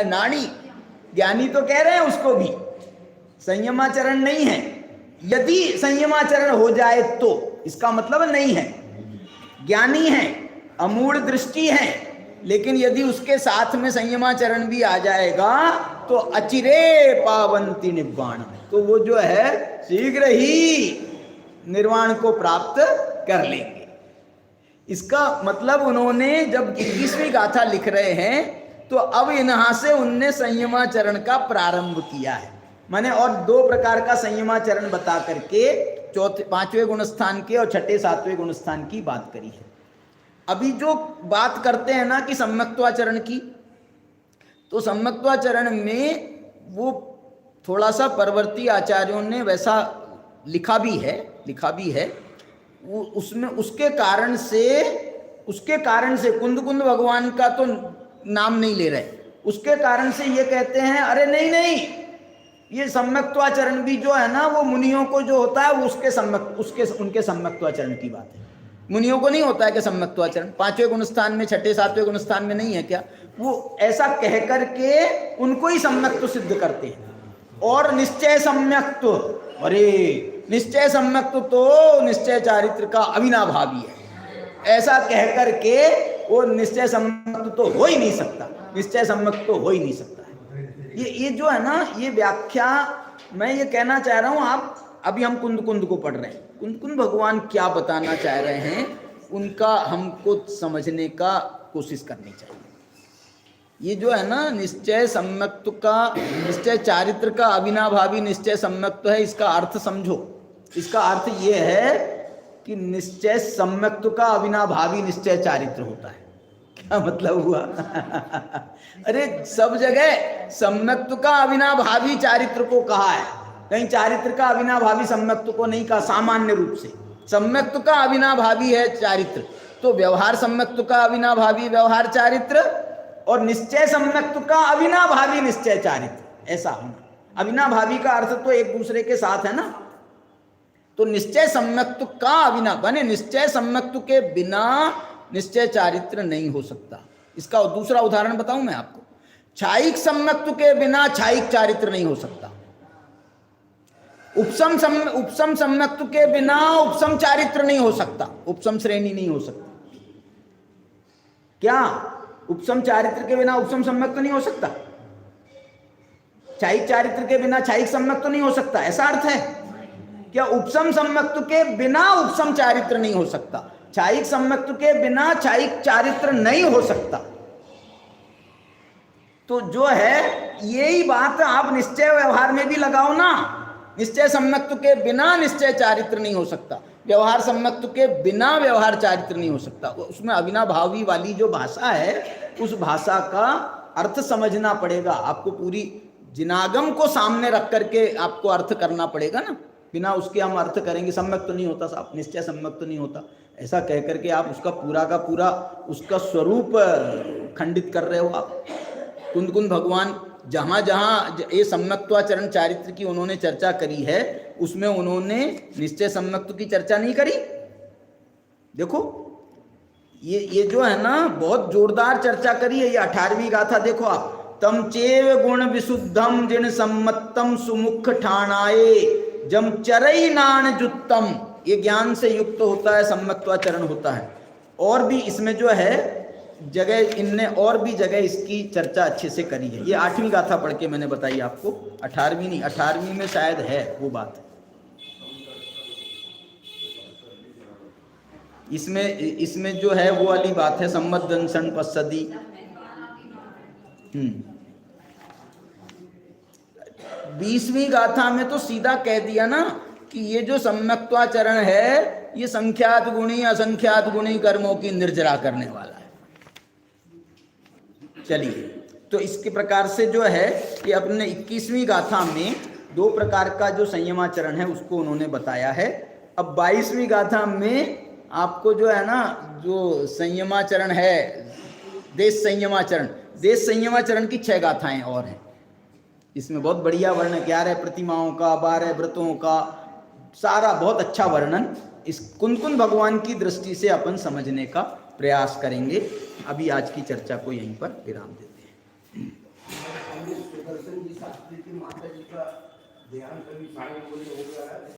नाड़ी, ज्ञानी तो कह रहे हैं उसको भी संयमाचरण नहीं है। यदि संयमाचरण हो जाए तो इसका मतलब नहीं है, ज्ञानी है, अमूढ़ दृष्टि है, लेकिन यदि उसके साथ में संयमाचरण भी आ जाएगा तो अचिरे पावंती निब्बाण, तो वो जो है शीघ्र ही निर्वाण को प्राप्त कर लेंगे। इसका मतलब उन्होंने जब 21वीं गाथा लिख रहे हैं तो अब यहाँ से उनने संयमाचरण का प्रारंभ किया है, माने और दो प्रकार का संयमाचरण बता करके चौथे 5वें गुणस्थान के और 6ठे 7वें गुणस्थान की बात करी है। अभी जो बात करते हैं ना कि सम्यक्त्वाचरण की, तो सम्यक्त्वाचरण में वो थोड़ा सा परवर्ती आचार्यों ने वैसा लिखा भी है वो उसमें उसके कारण से कुंद भगवान का तो नाम नहीं ले रहे, उसके कारण से ये कहते हैं अरे नहीं, ये सम्यक्त्वाचरण भी जो है ना वो मुनियों को जो होता है वो उनके सम्यक्त्वाचरण की बात है, मुनियों को नहीं होता है कि सम्यक्त्वाचरण 5वें गुणस्थान में 6ठे 7वें गुणस्थान में नहीं है क्या, वो ऐसा कह करके उनको ही सम्यक्त्व सिद्ध करते हैं। और निश्चय सम्यक्त्व, अरे निश्चय सम्यक्त्व तो निश्चय चारित्र का अविनाभावी है, ऐसा कह करके वो निश्चय सम्यक्त्व तो हो ही नहीं सकता, निश्चय सम्यक्त्व तो हो ही नहीं सकता है। ये जो है ना ये व्याख्या मैं ये कहना चाह रहा हूँ, आप अभी हम कुंद को पढ़ रहे हैं, कुंद भगवान क्या बताना चाह रहे हैं उनका हमको समझने का कोशिश करनी चाहिए। ये जो है ना निश्चय सम्यक्त्व का, निश्चय चारित्र का अविनाभावी निश्चय सम्यक्त्व है, इसका अर्थ समझो। इसका अर्थ ये है कि निश्चय सम्यक्त्व का अविनाभावी निश्चय चारित्र होता है। क्या मतलब हुआ? अरे सब जगह सम्यक्त्व का अविनाभावी चारित्र को कहा है, कहीं चारित्र का अविनाभावी सम्यक्त्व को नहीं कहा। सामान्य रूप से सम्यक्त्व का अविनाभावी है चारित्र, तो व्यवहार सम्यक्त्व का अविनाभावी व्यवहार चारित्र और निश्चय सम्यक्त्व का अविनाभावी निश्चय चारित्र, ऐसा होना। अविनाभावी का अर्थ तो एक दूसरे के साथ है ना, तो निश्चय सम्यक्त्व का अविना बने, निश्चय सम्यक्त्व के बिना निश्चय चारित्र नहीं हो सकता। इसका दूसरा उदाहरण बताऊं मैं आपको, छायिक सम्यक्त्व के बिना छायिक चारित्र नहीं हो सकता, उपसम सम्यक्त्व के बिना उपसम चारित्र नहीं हो सकता, उपसम श्रेणी नहीं हो सकती। क्या उपसम चारित्र के बिना उपसम सम्यक्त्व नहीं हो सकता? छायिक चारित्र के बिना छायिक सम्यक्त्व नहीं हो सकता, ऐसा अर्थ है क्या? उपसम सम्यक्त्व के बिना उपसम चारित्र नहीं हो सकता, छायिक सम्यक्त्व के बिना छायिक चारित्र नहीं हो सकता। तो जो है यही बात आप निश्चय व्यवहार में भी लगाओ ना, निश्चय सम्यक्त्व के बिना निश्चय चारित्र नहीं हो सकता, व्यवहार सम्यक्त्व के बिना व्यवहार चारित्र नहीं हो सकता। उसमें अविनाभावी वाली जो भाषा है उस भाषा का अर्थ समझना पड़ेगा आपको, पूरी जिनागम को सामने रख करके आपको अर्थ करना पड़ेगा ना। बिना उसके हम अर्थ करेंगे सम्यक्त्व नहीं होता साहब, निश्चय सम्यक्त्व नहीं होता, ऐसा कह करके आप उसका पूरा का पूरा उसका स्वरूप खंडित कर रहे हो आप। कुंद भगवान जहाँ जहाँ ये सम्यक्त्वाचरण चारित्र की उन्होंने चर्चा करी है उसमें उन्होंने निश्चय सम्यक्त्व की चर्चा नहीं करी। देखो ये जो है ना बहुत जोरदार चर्चा करी है, ये 18वीं गाथा देखो आप। तम चेव गुण विशुद्धम जिन सम्मतम सुमुख ठाणाए जम चरई नान जुत्तम, ये ज्ञान से युक्त होता है, सम्यक्त्वाचरण होता है। और भी इसमें जो है जगह इनने और भी जगह इसकी चर्चा अच्छे से करी है। ये 8वीं गाथा पढ़ के मैंने बताई आपको, 18वीं नहीं, 18वीं में शायद है वो बात। इसमें जो है वो वाली बात है सम्मदंसन पश्सदी। 20वीं गाथा में तो सीधा कह दिया ना कि ये जो सम्यक्त्वाचरण है ये संख्यात गुणी असंख्यात गुणी कर्मों की निर्जरा करने वाला है। चलिए, तो इसके प्रकार से जो है कि अपने 21वीं गाथा में 2 प्रकार का जो संयमाचरण है उसको उन्होंने बताया है। अब 22वीं गाथा में आपको जो है ना जो संयमाचरण है, देश संयमाचरण की 6 गाथाएं और हैं। इसमें बहुत बढ़िया वर्णन, 11 प्रतिमाओं का, 12 व्रतों का, सारा बहुत अच्छा वर्णन इस कुंद भगवान की दृष्टि से अपन समझने का प्रयास करेंगे। अभी आज की चर्चा को यहीं पर विराम देते हैं। दर्शन जी शास्त्री की माता जी का ध्यान कभी सामने बोले हो गया है।